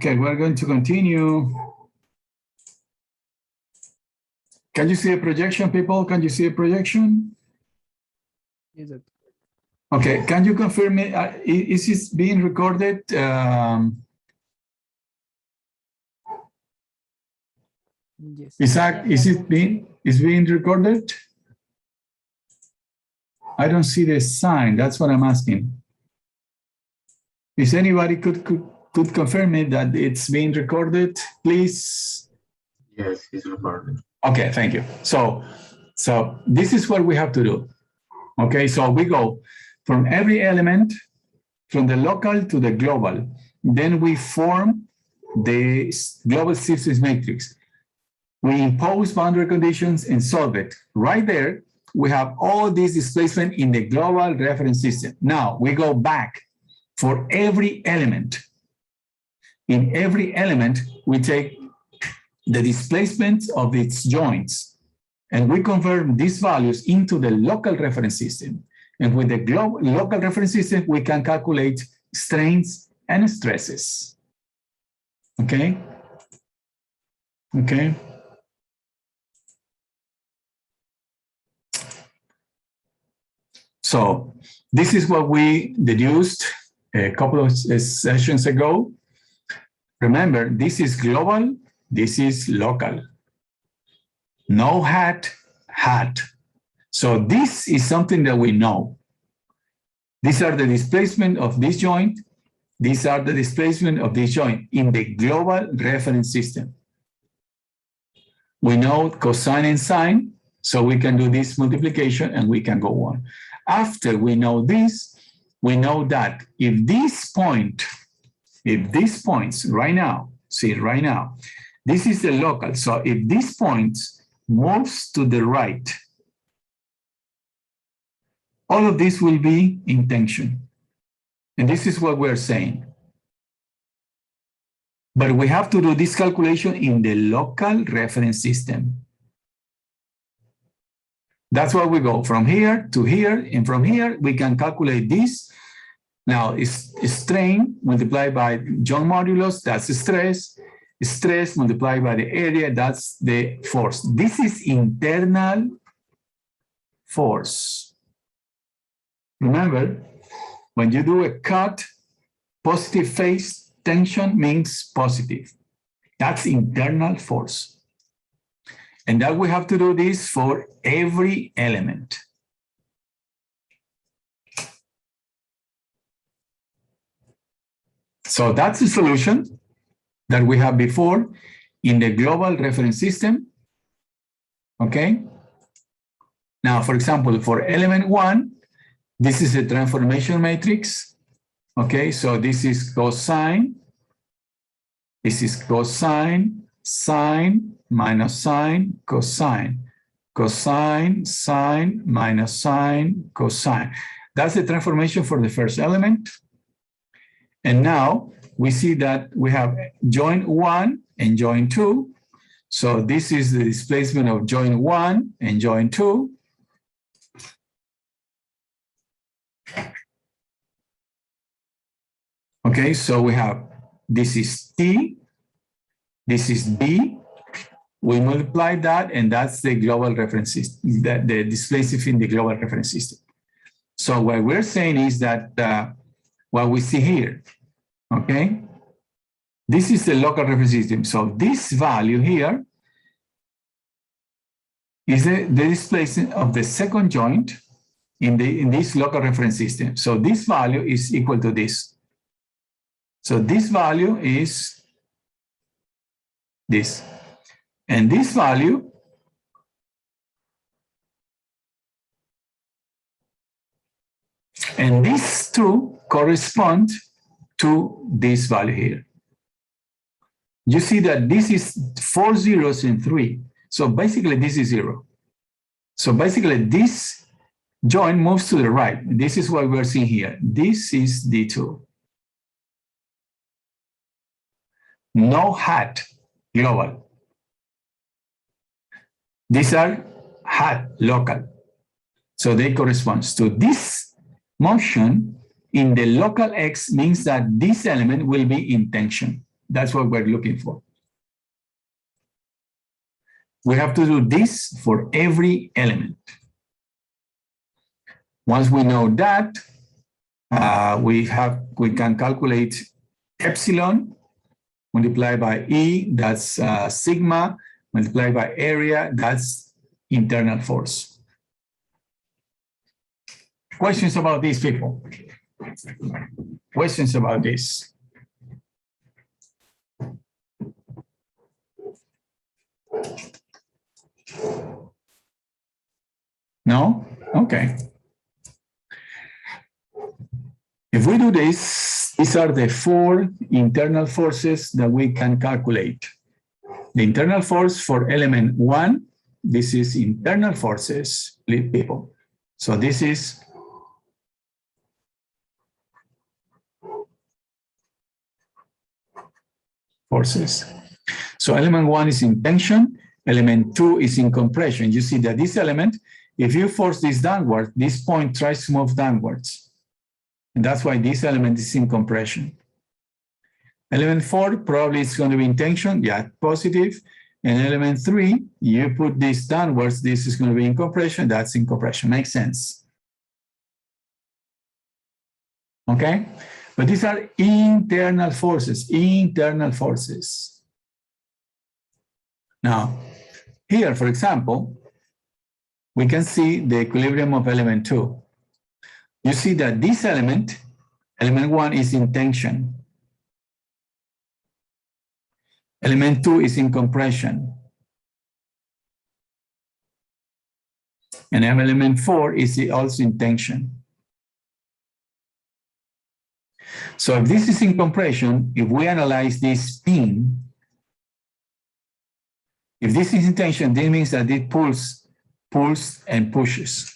Okay, we're going to continue. Can you see a projection, people? Can you see a projection? Yes, sir. Okay, can you confirm me? Is this being recorded? Yes. Isaac, is being recorded? I don't see the sign. That's what I'm asking. If anybody could confirm me that it's being recorded, please. Yes, it's recorded. Okay, thank you. So this is what we have to do. Okay, so we go from every element, from the local to the global. Then we form the global stiffness matrix. We impose boundary conditions and solve it. Right there, we have all this displacement in the global reference system. Now we go back for every element. In every element, we take the displacement of its joints, and we convert these values into the local reference system. And with the local reference system, we can calculate strains and stresses. Okay? Okay. So this is what we deduced a couple of sessions ago. Remember, this is global, this is local. No hat, hat. So this is something that we know. These are the displacement of this joint. These are the displacement of this joint in the global reference system. We know cosine and sine, so we can do this multiplication and we can go on. After we know this, we know that if these points right now, see right now, this is the local. So if this point moves to the right, all of this will be in tension. And this is what we're saying. But we have to do this calculation in the local reference system. That's why we go from here to here, and from here we can calculate this. Now it's strain multiplied by joint modulus, that's the stress. Stress multiplied by the area, that's the force. This is internal force. Remember, when you do a cut, positive phase tension means positive. That's internal force. And that we have to do this for every element. So that's the solution that we have before in the global reference system. Okay. Now, for example, for element 1, this is a transformation matrix. Okay, so this is cosine. This is cosine, sine, minus sine, cosine. Cosine, sine, minus sine, cosine. That's the transformation for the first element. And now we see that we have joint 1 and joint 2. So this is the displacement of joint 1 and joint 2. Okay, so we have, this is T, this is B. We multiply that, and that's the global reference system, the displacement in the global reference system. So what we're saying is that what we see here, okay, this is the local reference system. So this value here is the displacement of the second joint in this local reference system. So this value is equal to this. So this value is this. And this value and these two correspond to this value here. You see that this is 4 zeros and 3. So basically this is 0. So basically this joint moves to the right. This is what we're seeing here. This is D2. No hat, global. These are hat, local. So they correspond to this motion in the local X means that this element will be in tension. That's what we're looking for. We have to do this for every element. Once we know that, we can calculate epsilon multiplied by E, that's sigma, multiplied by area, that's internal force. Questions about these, people? Questions about this? No? Okay. If we do this, these are the 4 internal forces that we can calculate. The internal force for element 1, this is internal forces, people. So this is forces. So element 1 is in tension, element 2 is in compression. You see that this element, if you force this downward, this point tries to move downwards. And that's why this element is in compression. Element 4 probably is going to be in tension, yeah, positive. And element 3, you put this downwards, this is going to be in compression, that's in compression. Makes sense. Okay? But these are internal forces, internal forces. Now, here, for example, we can see the equilibrium of element 2. You see that this element, element 1, is in tension. Element 2 is in compression. And element 4 is also in tension. So if this is in compression, if we analyze this spin, if this is in tension, this means that it pulls and pushes.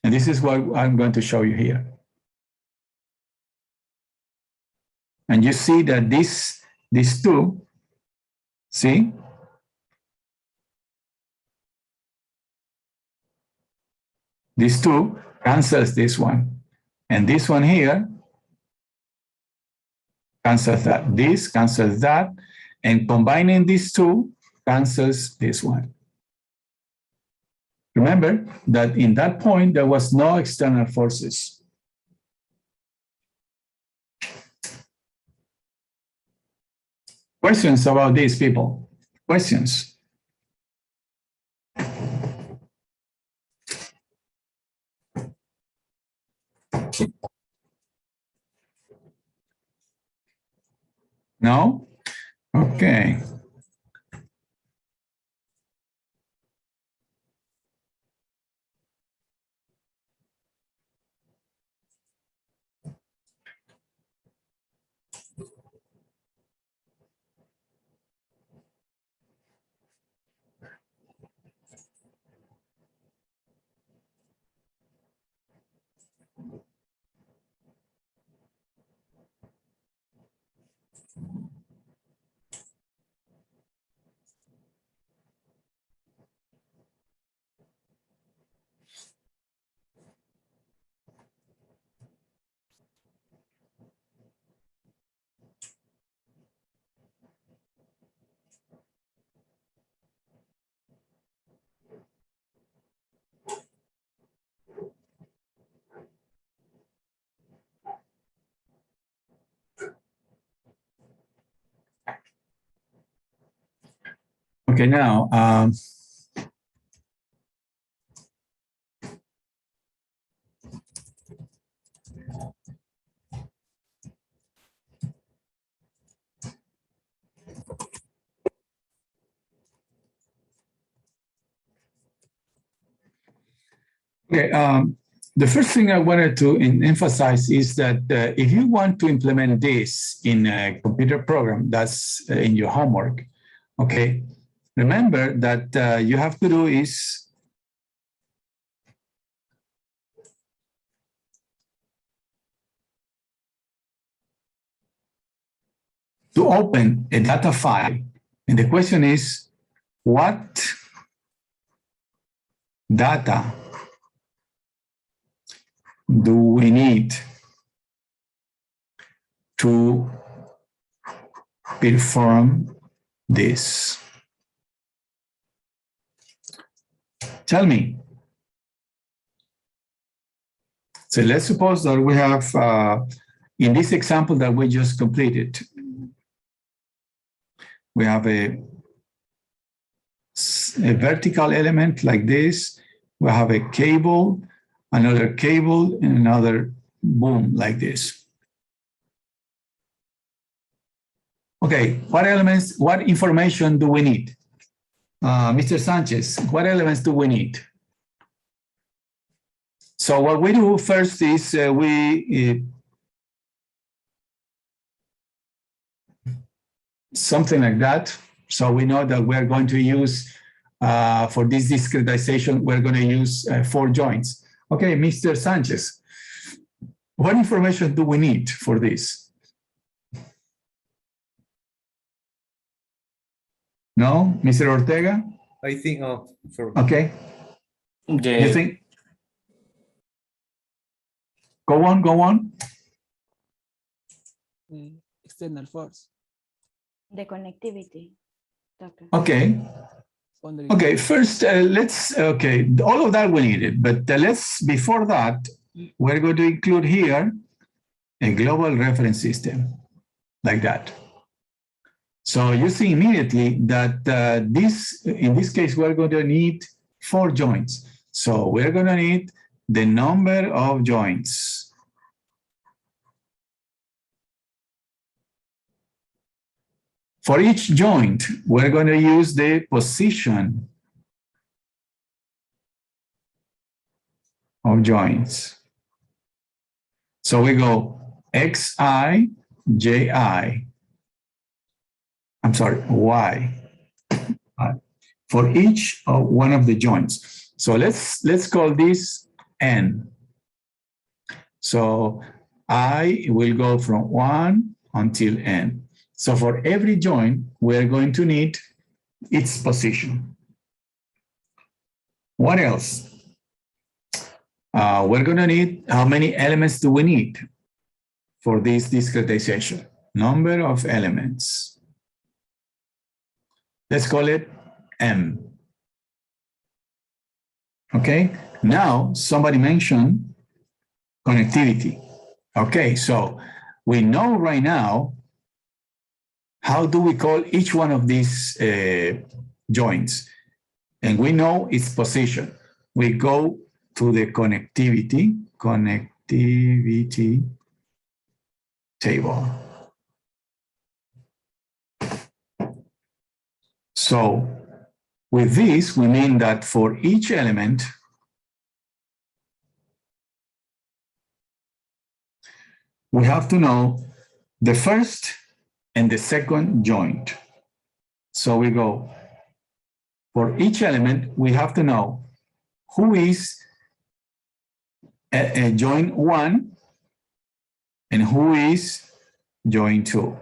And this is what I'm going to show you here. And you see that these two, see? These two cancels this one. And this one here cancels that. This cancels that. And combining these two cancels this one. Remember that in that point, there was no external forces. Questions about these, people? Questions? No? Okay. Okay, now, okay, the first thing I wanted to emphasize is that if you want to implement this in a computer program, that's in your homework, okay, remember that you have to do is to open a data file. And the question is, what data do we need to perform this? Tell me. So let's suppose that we have, in this example that we just completed, we have a vertical element like this. We have a cable, another cable, and another boom like this. Okay, what elements, what information do we need? Mr. Sanchez, what elements do we need? So what we do first is something like that. So we know that we're going to use, for this discretization, we're going to use 4 joints. Okay, Mr. Sanchez, what information do we need for this? No, Mr. Ortega? I think, sorry. Okay. You think? Go on, go on. External force. The connectivity. Doctor. Okay. Okay, first, okay, all of that we needed, but before that, we're going to include here a global reference system, like that. So you see immediately that in this case, we're going to need 4 joints. So we're going to need the number of joints. For each joint, we're going to use the position of joints. So we go xi, ji, I'm sorry, y, for each of one of the joints. So let's call this n. So I will go from 1 until n. So for every joint, we're going to need its position. What else? We're going to need, how many elements do we need for this discretization? Number of elements. Let's call it M. Okay, now somebody mentioned connectivity. Okay, so we know right now, how do we call each one of these joints? And we know its position. We go to the connectivity table. So with this, we mean that for each element, we have to know the first and the second joint. So we go, for each element, we have to know who is a joint 1 and who is joint 2.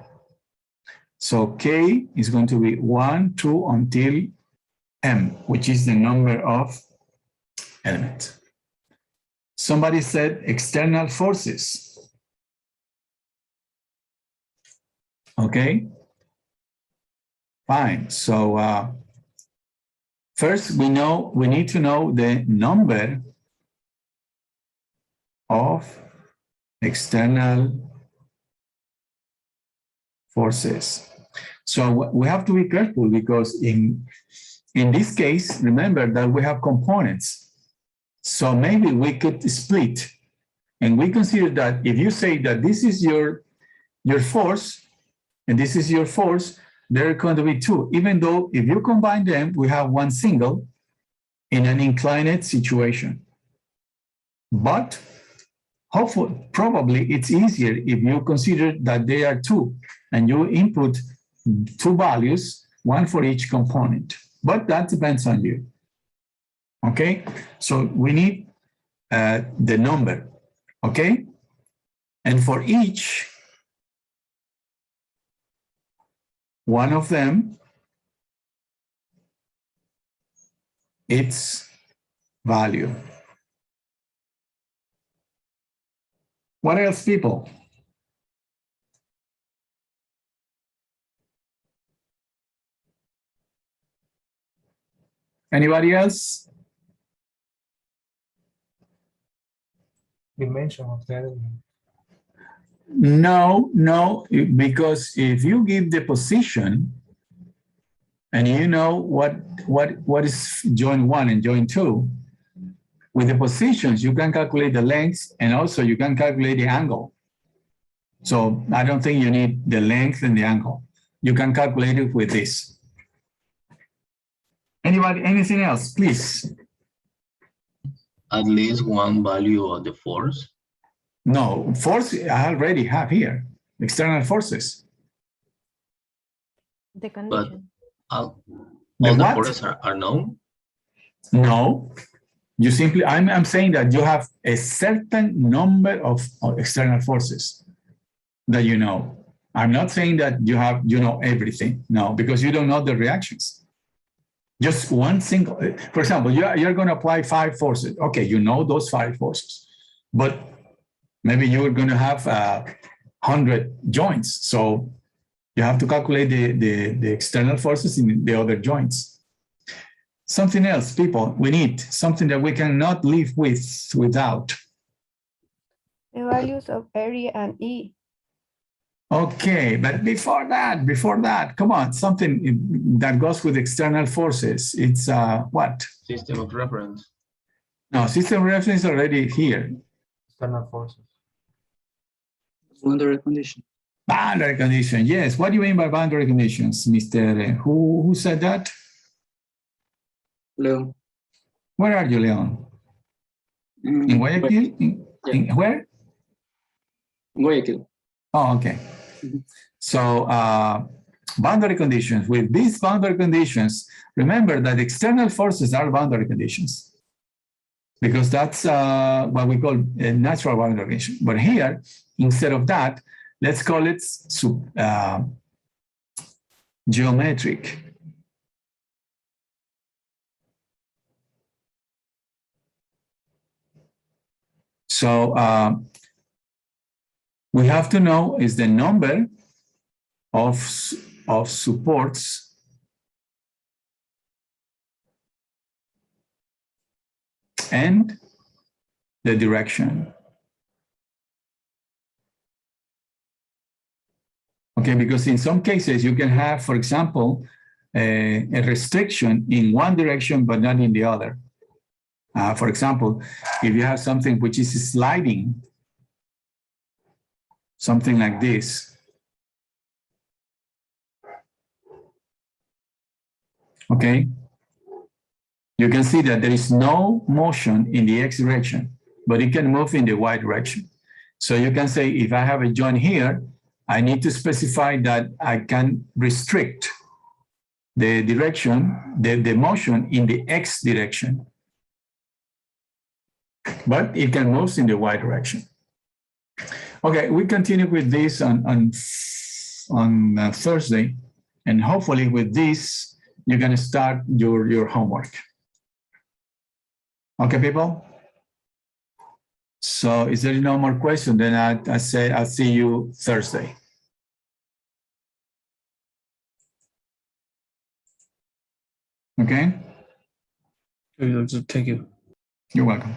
So K is going to be 1, 2 until M, which is the number of elements. Somebody said external forces. Okay, fine. So first we need to know the number of external forces. So we have to be careful because in this case, remember that we have components. So maybe we could split, and we consider that if you say that this is your force, and this is your force, there are going to be 2, even though if you combine them, we have 1 single in an inclined situation. But hopefully, probably it's easier if you consider that they are 2 and you input 2 values, 1 for each component. But that depends on you. Okay, so we need the number, okay? And for each one of them, its value. What else, people? Anybody else? Dimension of the element. No, because if you give the position and you know what is joint 1 and joint 2, with the positions, you can calculate the length and also you can calculate the angle. So I don't think you need the length and the angle. You can calculate it with this. Anybody, anything else, please? At least one value of the force. No, force I already have here, external forces. The condition. All The the what? forces are known. No, you simply, I'm saying that you have a certain number of external forces that you know. I'm not saying that you know everything, no, because you don't know the reactions. Just one single, for example, you're going to apply 5 forces. Okay, you know those 5 forces, but maybe you're going to have 100 joints. So you have to calculate the external forces in the other joints. Something else, people, we need something that we cannot live without. The values of area and E. Okay, but before that, come on, something that goes with external forces. It's what? System of reference. No, system reference is already here. External forces. Boundary condition. Boundary condition, yes. What do you mean by boundary conditions, Mr. Who said that? Leon. Where are you, Leon? In Guayaquil? In where? Guayaquil. Oh, okay. So boundary conditions. With these boundary conditions, remember that external forces are boundary conditions because that's what we call a natural boundary condition. But here, instead of that, let's call it geometric. So we have to know is the number of supports and the direction. Okay, because in some cases you can have, for example, a restriction in one direction but not in the other. For example, if you have something which is sliding, something like this. Okay, you can see that there is no motion in the X direction, but it can move in the Y direction. So you can say, if I have a joint here, I need to specify that I can restrict the direction, the motion in the X direction, but it can move in the Y direction. Okay, we continue with this on Thursday, and hopefully with this, you're going to start your homework. Okay, people? So is there no more question? Then I say I'll see you Thursday. Okay? Thank you. You're welcome.